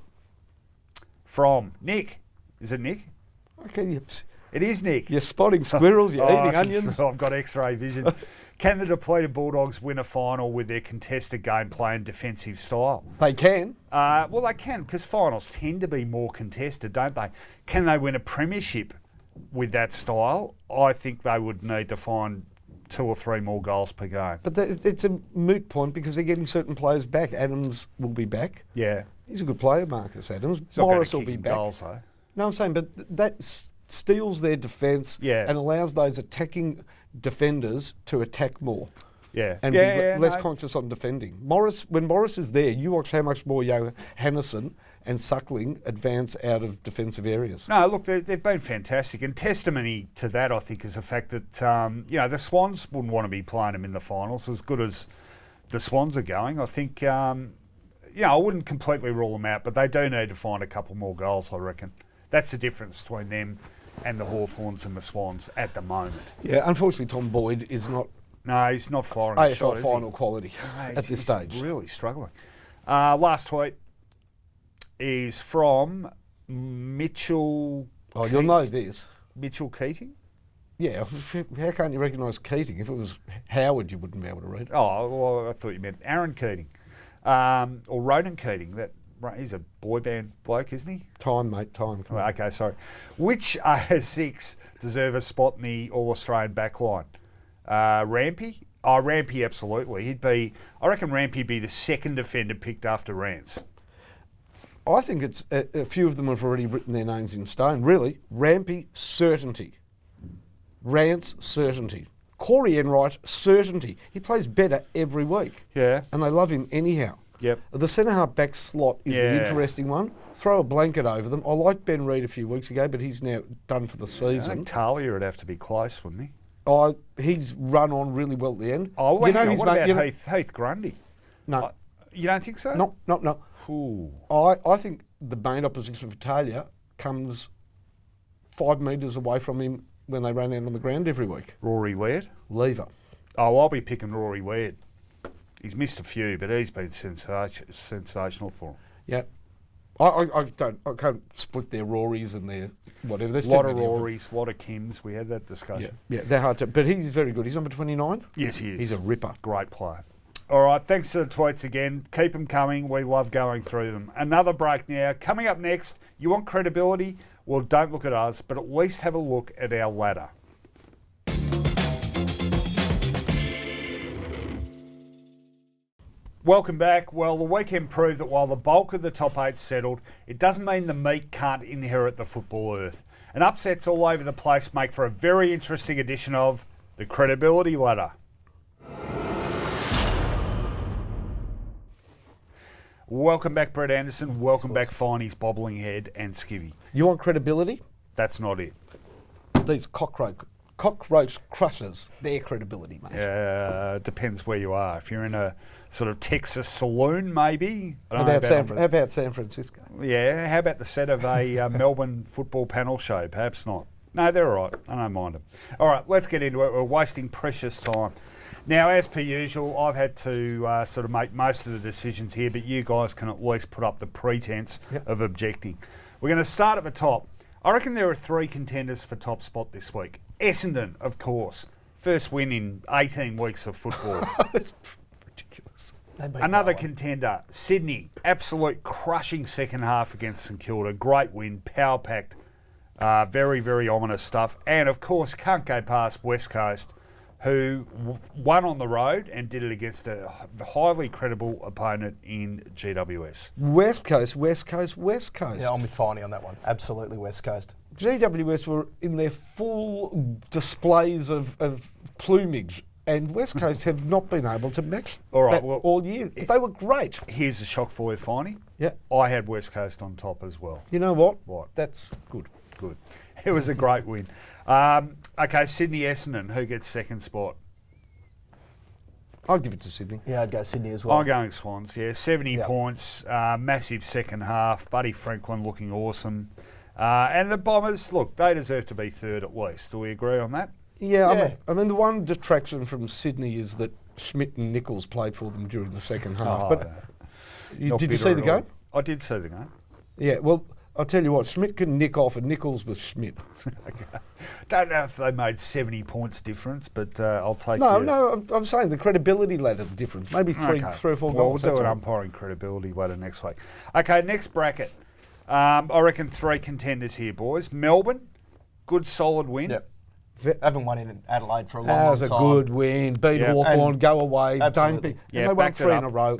from Nick. Is it Nick? Okay, it is Nick. You're spotting squirrels. You're eating onions. I've got X-ray vision. Can the depleted Bulldogs win a final with their contested game play and defensive style? They can. Well, they can because finals tend to be more contested, don't they? Can they win a premiership with that style? I think they would need to find 2 or 3 more goals per game. But it's a moot point because they're getting certain players back. Adams will be back. Yeah. He's a good player, Marcus Adams. He's Morris will be back. Goals, though. No, I'm saying, but that steals their defence and allows those attacking defenders to attack more. Yeah. And be less conscious on defending. When Morris is there, you watch how much more Hannison and Suckling advance out of defensive areas. No, look, they've been fantastic. And testimony to that, I think, is the fact that, the Swans wouldn't want to be playing them in the finals as good as the Swans are going. I think, I wouldn't completely rule them out, but they do need to find a couple more goals, I reckon. That's the difference between them and the Hawthorns and the Swans at the moment. Yeah, unfortunately, Tom Boyd is not. No, he's not firing a shot, AFL final quality at this stage. He's really struggling. Last tweet is from Mitchell. Oh, you'll know this. Mitchell Keating? Yeah, how can't you recognise Keating? If it was Howard, you wouldn't be able to read. Oh, well, I thought you meant Aaron Keating. Or Ronan Keating, that He's a boy band bloke, isn't he? Time, mate, time. Oh, okay, sorry. Which AS6 deserve a spot in the All-Australian backline? Rampy? Oh, Rampy, absolutely. I reckon Rampy'd be the second defender picked after Rance. I think it's a few of them have already written their names in stone. Really, Rampy, certainty. Rance, certainty. Corey Enright, certainty. He plays better every week. Yeah. And they love him anyhow. Yep. The centre-half back slot is the interesting one. Throw a blanket over them. I liked Ben Reid a few weeks ago, but he's now done for the season. I think Talia would have to be close, wouldn't he? He's run on really well at the end. Oh, well, what about Heath Grundy? No. You don't think so? No. Ooh. I think the main opposition for Talia comes 5 metres away from him when they run out on the ground every week. Rory Laird? Lever. Oh, I'll be picking Rory Laird. He's missed a few, but he's been sensational for him. Yeah. I can't split their Rorys and their whatever. There's a lot of Rorys, a lot of Kims. We had that discussion. Yeah, they're hard to, but he's very good. He's number 29. Yes, he is. He's a ripper. Great player. All right, thanks for the tweets again. Keep them coming. We love going through them. Another break now. Coming up next, you want credibility? Well, don't look at us, but at least have a look at our ladder. Welcome back. Well, the weekend proved that while the bulk of the top 8 settled, it doesn't mean the meat can't inherit the football earth. And upsets all over the place make for a very interesting edition of the Credibility Ladder. Welcome back, Brett Anderson. Welcome back, Finey's bobbling head and Skivvy. You want credibility? That's not it. These cockroach crushers, their credibility, mate. Depends where you are. If you're in a sort of Texas saloon, maybe. How about San Francisco? Yeah, how about the set of a Melbourne football panel show? Perhaps not. No, they're all right. I don't mind them. All right, let's get into it. We're wasting precious time. Now, as per usual, I've had to sort of make most of the decisions here, but you guys can at least put up the pretense of objecting. We're going to start at the top. I reckon there are 3 contenders for top spot this week. Essendon, of course. First win in 18 weeks of football. That's ridiculous. Another contender, Sydney. Absolute crushing second half against St Kilda. Great win, power-packed. Very, very ominous stuff. And, of course, can't go past West Coast, who won on the road and did it against a highly credible opponent in GWS. West Coast. Yeah, I'm with Finey on that one. Absolutely West Coast. GWS were in their full displays of plumage, and West Coast have not been able to match all year. They were great. Here's a shock for you, Finey. Yeah. I had West Coast on top as well. You know what? What? That's good. Good. It was a great win. Okay, Sydney Essendon. Who gets second spot? I'll give it to Sydney. Yeah, I'd go Sydney as well. I'm going Swans, 70 points, massive second half. Buddy Franklin looking awesome. And the Bombers, look, they deserve to be third at least. Do we agree on that? Yeah. I mean, the one detraction from Sydney is that Schmidt and Nichols played for them during the second half. Did you see the game? I did see the game. Yeah, well, I'll tell you what, Schmidt can nick off and Nichols was Schmidt. Okay. Don't know if they made 70 points difference, but I'll take No, I'm saying the credibility ladder difference. Maybe three or four goals. We'll do an umpiring credibility ladder next week. Okay, next bracket. I reckon 3 contenders here, boys. Melbourne, good solid win. Yep. Haven't won in Adelaide for a long time. That was a good win. Beat Hawthorn, go away. Absolutely. Don't be. And they won 3 in a row.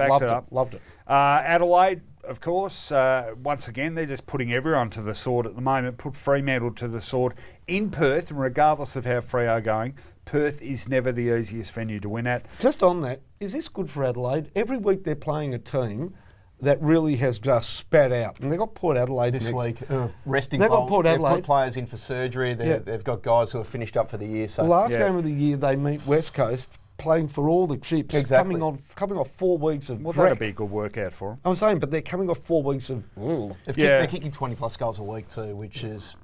Loved it. Adelaide, of course, once again, they're just putting everyone to the sword at the moment. Put Fremantle to the sword in Perth, and regardless of how Freo are going, Perth is never the easiest venue to win at. Just on that, is this good for Adelaide? Every week they're playing a team that really has just spat out. And they've got Port Adelaide this week. Resting. They've got Port Adelaide. They've put players in for surgery. They've got guys who have finished up for the year. So the last game of the year, they meet West Coast, playing for all the chips. Exactly. Coming off 4 weeks of that'd be a good workout for them. I'm saying, but they're coming off 4 weeks of... They're kicking 20-plus goals a week too, which is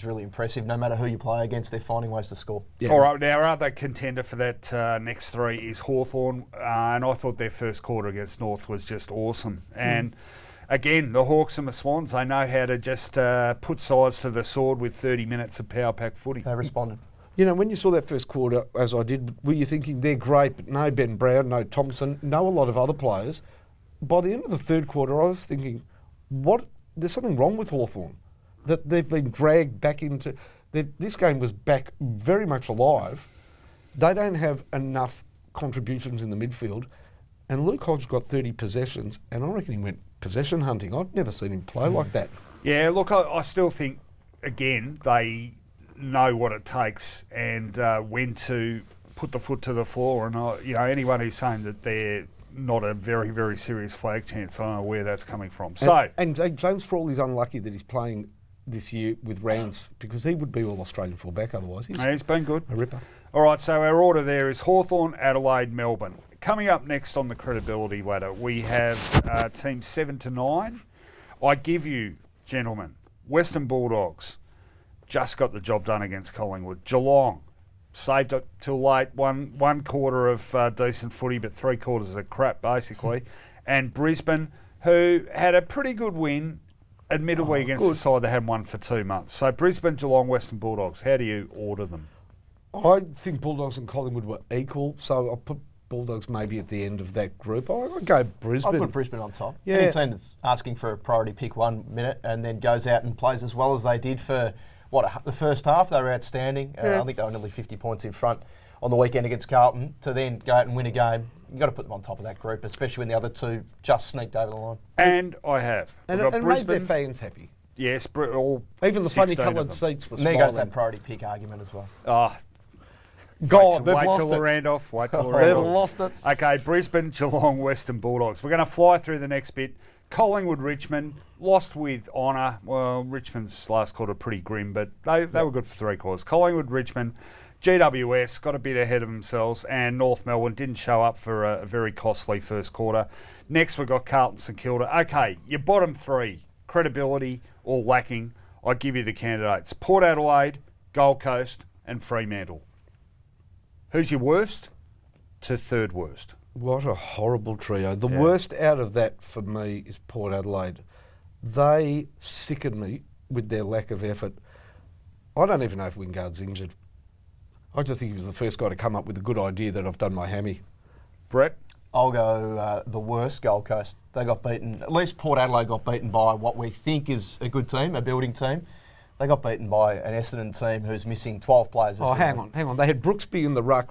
really impressive. No matter who you play against, they're finding ways to score. Yeah. All right, now our other contender for that next 3 is Hawthorn, and I thought their first quarter against North was just awesome. And again, the Hawks and the Swans, they know how to just put sides to the sword with 30 minutes of power-pack footy. They responded. You know, when you saw that first quarter, as I did, were you thinking they're great, but no Ben Brown, no Thompson, no a lot of other players? By the end of the third quarter, I was thinking, there's something wrong with Hawthorn, that they've been dragged back into. This game was back very much alive. They don't have enough contributions in the midfield, and Luke Hodge got 30 possessions, and I reckon he went possession hunting. I've never seen him play like that. Yeah, look, I still think, again, they know what it takes and when to put the foot to the floor. And anyone who's saying that they're not a very, very serious flag chance, I don't know where that's coming from. And James Frawley is unlucky that he's playing this year with Rance, because he would be all Australian fullback otherwise. He's been good. A ripper. All right, so our order there is Hawthorn, Adelaide, Melbourne. Coming up next on the credibility ladder, we have teams 7 to 9. I give you, gentlemen, Western Bulldogs just got the job done against Collingwood. Geelong saved it till late, one quarter of decent footy, but 3 quarters of crap, basically. And Brisbane, who had a pretty good win, admittedly against the side that hadn't won for 2 months. So Brisbane, Geelong, Western Bulldogs, how do you order them? I think Bulldogs and Collingwood were equal, so I'll put Bulldogs maybe at the end of that group. I'll go Brisbane. I'll put Brisbane on top. Yeah. Any team that's asking for a priority pick 1 minute and then goes out and plays as well as they did for, the first half, they were outstanding. I think they were nearly 50 points in front on the weekend against Carlton. To then go out and win a game, you've got to put them on top of that group, especially when the other two just sneaked over the line. And I have. And made their fans happy. Yes, all even the funny coloured seats were smiling. There goes that priority pick argument as well. God, they've wait lost till it. the Randolph. Wait till the They've Randolph. lost it. Okay, Brisbane, Geelong, Western Bulldogs. We're going to fly through the next bit. Collingwood, Richmond, lost with honour. Well, Richmond's last quarter pretty grim, but they were good for 3 quarters. Collingwood, Richmond, GWS got a bit ahead of themselves, and North Melbourne didn't show up for a very costly first quarter. Next, we've got Carlton, St Kilda. Okay, your bottom 3, credibility or lacking. I give you the candidates: Port Adelaide, Gold Coast, and Fremantle. Who's your worst to third worst? What a horrible trio. The worst out of that for me is Port Adelaide. They sicken me with their lack of effort. I don't even know if Wingard's injured. I just think he was the first guy to come up with a good idea that I've done my hammy. Brett? I'll go the worst, Gold Coast. They got beaten, at least Port Adelaide got beaten by what we think is a good team, a building team. They got beaten by an Essendon team who's missing 12 players. Hang on. They had Brooksby in the ruck,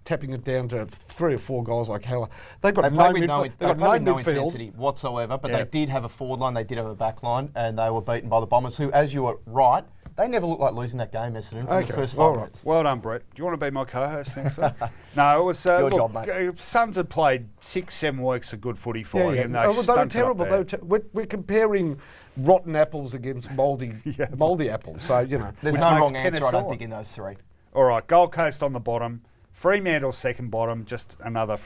tapping it down to 3 or 4 guys like hell. They got no intensity whatsoever, but they did have a forward line, they did have a back line, and they were beaten by the Bombers, who, as you were right, they never looked like losing that game, Essendon, for the first 5 minutes. Well done, Brett. Do you want to be my co-host next week? No, it was... Your job, mate. Suns had played 6-7 weeks of good footy for you, and they were terrible. We're comparing rotten apples against mouldy apples, so, There's no wrong answer, I don't think, in those 3. All right, Gold Coast on the bottom. Fremantle second bottom, just another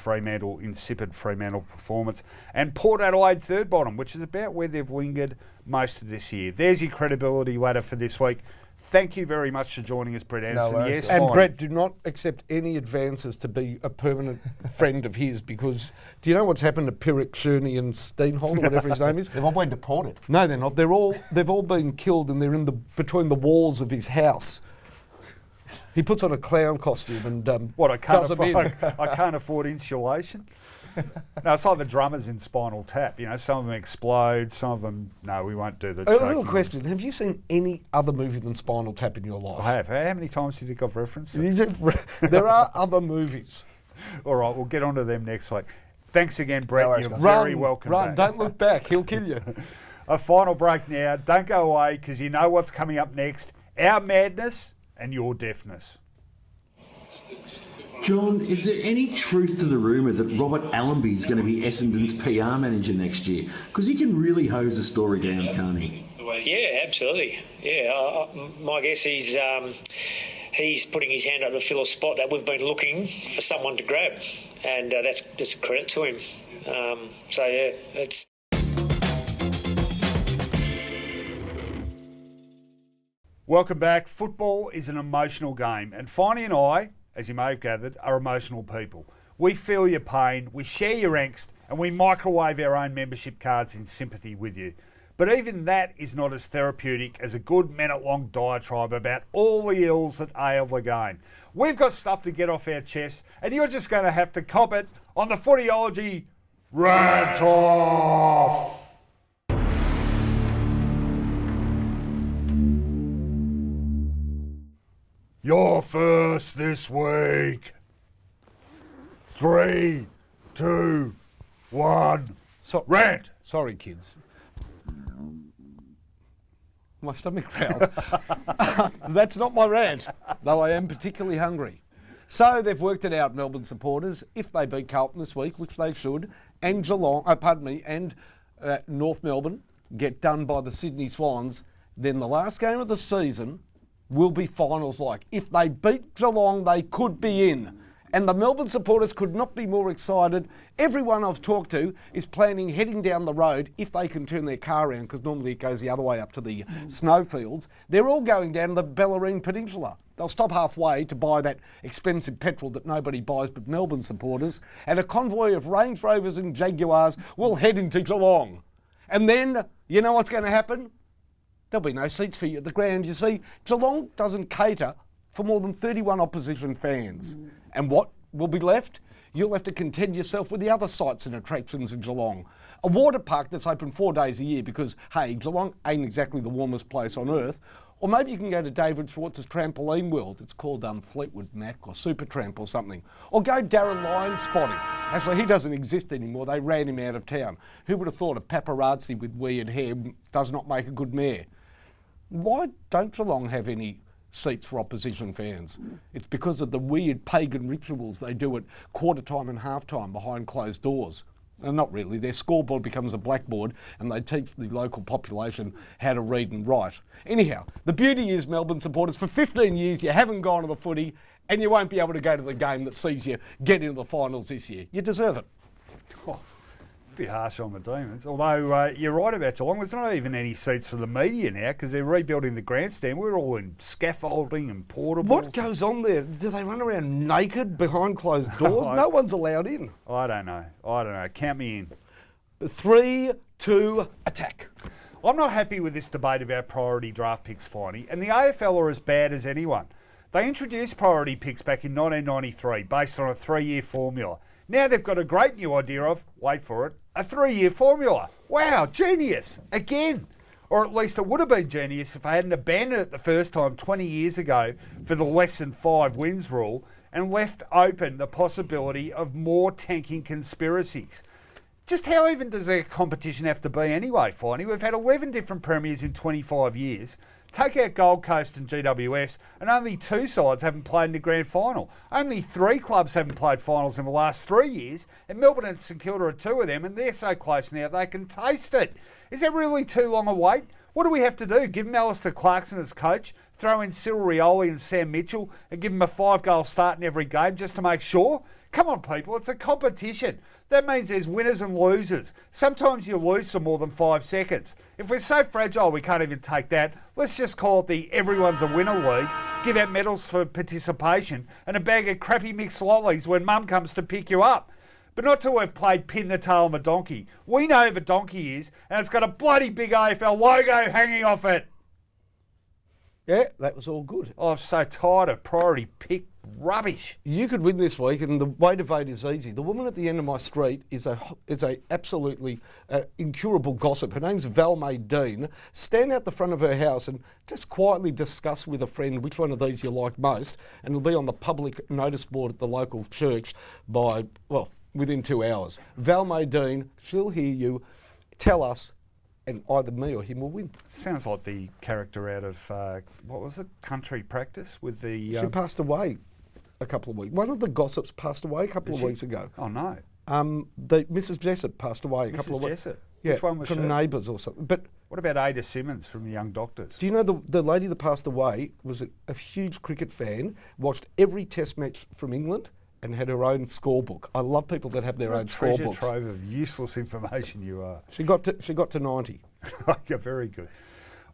insipid Fremantle performance. And Port Adelaide third bottom, which is about where they've lingered most of this year. There's your credibility ladder for this week. Thank you very much for joining us, Brett Anderson. No yes, and fine. Brett, do not accept any advances to be a permanent friend of his, because do you know what's happened to Pyrrhic, Sherney and Steenhold, whatever his name is? They've all been deported. No, they're not. They've all been killed, and they're between the walls of his house. He puts on a clown costume and I can't afford insulation. No, it's like the drummers in Spinal Tap. Some of them explode, some of them... No, we won't do the A little question. Have you seen any other movie than Spinal Tap in your life? I have. How many times do you think I've referenced it? There are other movies. All right, we'll get on to them next week. Thanks again, Brett. You're very welcome back. Don't look back. He'll kill you. A final break now. Don't go away, because you know what's coming up next. Our madness and your deafness. John, is there any truth to the rumour that Robert Allenby is going to be Essendon's PR manager next year? Because he can really hose a story down, can't he? Yeah, absolutely. Yeah, my guess he's putting his hand up to fill a spot that we've been looking for someone to grab, and that's just a credit to him. It's... Welcome back. Football is an emotional game, and Finey and I, as you may have gathered, are emotional people. We feel your pain, we share your angst, and we microwave our own membership cards in sympathy with you. But even that is not as therapeutic as a good minute-long diatribe about all the ills that ail the game. We've got stuff to get off our chests, and you're just going to have to cop it on the Footyology Rant Off. You're first this week. 3, 2, 1. Rant. Sorry, kids. My stomach growls. That's not my rant, though I am particularly hungry. So they've worked it out, Melbourne supporters. If they beat Carlton this week, which they should, and Geelong, and North Melbourne get done by the Sydney Swans, then the last game of the season will be finals-like. If they beat Geelong, they could be in. And the Melbourne supporters could not be more excited. Everyone I've talked to is planning heading down the road if they can turn their car around, because normally it goes the other way up to the snowfields. They're all going down the Bellarine Peninsula. They'll stop halfway to buy that expensive petrol that nobody buys but Melbourne supporters, and a convoy of Range Rovers and Jaguars will head into Geelong. And then, you know what's going to happen? There'll be no seats for you at the ground. You see, Geelong doesn't cater for more than 31 opposition fans. And what will be left? You'll have to contend yourself with the other sights and attractions of Geelong. A water park that's open 4 days a year because, hey, Geelong ain't exactly the warmest place on earth. Or maybe you can go to David Schwartz's Trampoline World. It's called Fleetwood Mac or Super Tramp or something. Or go Darren Lyon spotting. Actually, he doesn't exist anymore. They ran him out of town. Who would have thought a paparazzi with weird hair does not make a good mayor? Why don't Geelong have any seats for opposition fans? It's because of the weird pagan rituals they do at quarter time and half time behind closed doors. And not really. Their scoreboard becomes a blackboard and they teach the local population how to read and write. Anyhow, the beauty is, Melbourne supporters, for 15 years you haven't gone to the footy and you won't be able to go to the game that sees you get into the finals this year. You deserve it. Oh, a bit harsh on the Demons. Although you're right about Geelong, there's not even any seats for the media now because they're rebuilding the grandstand. We're all in scaffolding and portables. What goes on there? Do they run around naked behind closed doors? No one's allowed in. I don't know. Count me in. 3, 2, attack. I'm not happy with this debate about priority draft picks, Finey, and the AFL are as bad as anyone. They introduced priority picks back in 1993 based on a 3-year formula. Now they've got a great new idea of, wait for it, a 3-year formula. Wow, genius, again. Or at least it would have been genius if I hadn't abandoned it the first time 20 years ago for the less than 5 wins rule and left open the possibility of more tanking conspiracies. Just how even does a competition have to be anyway, Finey? We've had 11 different premiers in 25 years. Take out Gold Coast and GWS, and only 2 sides haven't played in the grand final. Only 3 clubs haven't played finals in the last 3 years, and Melbourne and St Kilda are 2 of them, and they're so close now they can taste it. Is that really too long a wait? What do we have to do? Give him Alistair Clarkson as coach, throw in Cyril Rioli and Sam Mitchell, and give him a 5-goal start in every game just to make sure? Come on, people, it's a competition. That means there's winners and losers. Sometimes you lose for more than 5 seconds. If we're so fragile we can't even take that, let's just call it the Everyone's a Winner League, give out medals for participation and a bag of crappy mixed lollies when mum comes to pick you up. But not till we've played pin the tail on the donkey. We know who the donkey is, and it's got a bloody big AFL logo hanging off it. Yeah, that was all good. Oh, I'm so tired of priority pick rubbish. You could win this week, and the way to vote is easy. The woman at the end of my street is a absolutely incurable gossip. Her name's Val May Dean. Stand out the front of her house and just quietly discuss with a friend which one of these you like most, and it'll be on the public notice board at the local church by, well, within 2 hours. Val May Dean, she'll hear you, tell us, and either me or him will win. Sounds like the character out of, what was it, Country Practice with the... She passed away a couple of weeks. One of the gossips passed away a couple of weeks ago. Oh, no. Mrs. Jessup passed away a couple of weeks. Mrs. Jessup? Yeah, Which one was from she? Neighbours or something. But what about Ada Simmons from The Young Doctors? do you know the lady that passed away was a huge cricket fan, watched every test match from England, and had her own scorebook. I love people that have their own treasure scorebooks. Trove of useless information you are. She got to 90. Yeah, very good.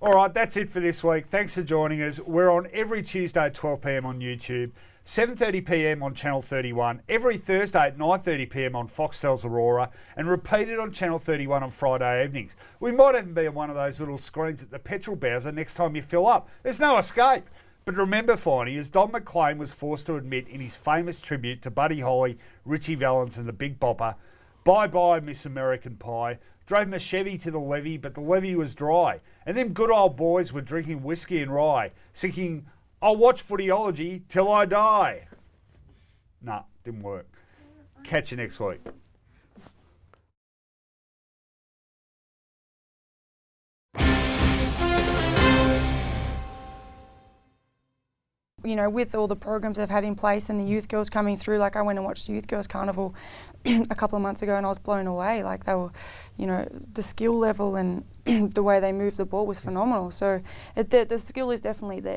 All right, that's it for this week. Thanks for joining us. We're on every Tuesday at 12 p.m. on YouTube, 7:30 p.m. on Channel 31, every Thursday at 9:30 p.m. on Foxtel's Aurora, and repeated on Channel 31 on Friday evenings. We might even be on one of those little screens at the petrol bowser next time you fill up. There's no escape. But remember, Finey, as Don McLean was forced to admit in his famous tribute to Buddy Holly, Richie Valens and the Big Bopper, bye-bye Miss American Pie, drove my Chevy to the levee, but the levee was dry. And them good old boys were drinking whiskey and rye, singing, I'll watch Footyology till I die. Nah, didn't work. Catch you next week. You know, with all the programs they've had in place and the youth girls coming through, like I went and watched the Youth Girls Carnival a couple of months ago and I was blown away. Like they were, you know, the skill level and the way they moved the ball was phenomenal. So the skill is definitely there.